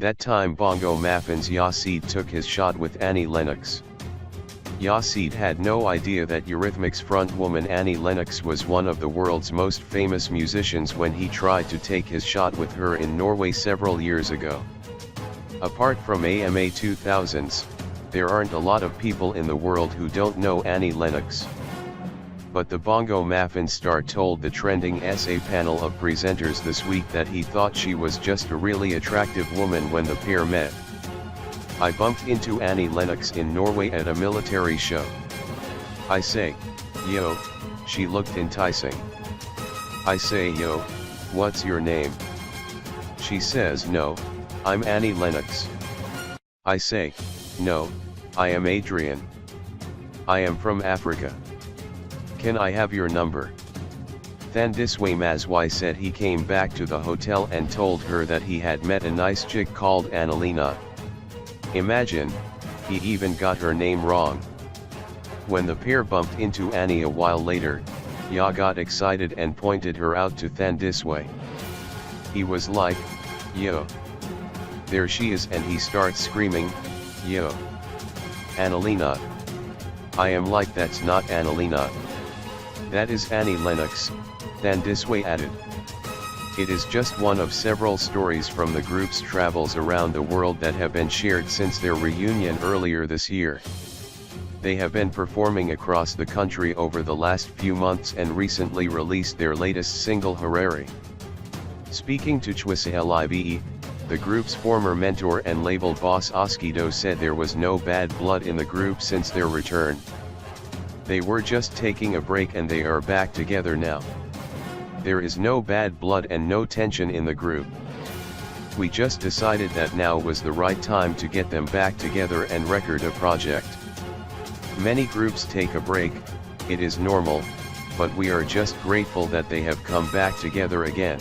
That time Bongo Maffin Jah Seed took his shot with Annie Lennox. Jah Seed had no idea that Eurythmics frontwoman Annie Lennox was one of the world's most famous musicians when he tried to take his shot with her in Norway several years ago. Apart from AMA 2000s, there aren't a lot of people in the world who don't know Annie Lennox. But the Bongo Maffin star told the trending SA panel of presenters this week that he thought she was just a really attractive woman when the pair met. I bumped into Annie Lennox in Norway at a military show. I say, yo, she looked enticing. I say, yo, what's your name? She says, no, I'm Annie Lennox. I say, no, I am Adrian. I am from Africa. Can I have your number? Then this way Mazwai said he came back to the hotel and told her that he had met a nice chick called Annalena. Imagine, he even got her name wrong. When the pair bumped into Annie a while later, Ya got excited and pointed her out to Thandisway. He was like, yo. There she is, and he starts screaming, yo. Annalena. I am like, that's not Annalena. That is Annie Lennox, Thandisway added. It is just one of several stories from the group's travels around the world that have been shared since their reunion earlier this year. They have been performing across the country over the last few months and recently released their latest single Harare. Speaking to SUBCRIBE, the group's former mentor and label boss Oskido said there was no bad blood in the group since their return. They were just taking a break and they are back together now. There is no bad blood and no tension in the group. We just decided that now was the right time to get them back together and record a project. Many groups take a break, it is normal, but we are just grateful that they have come back together again.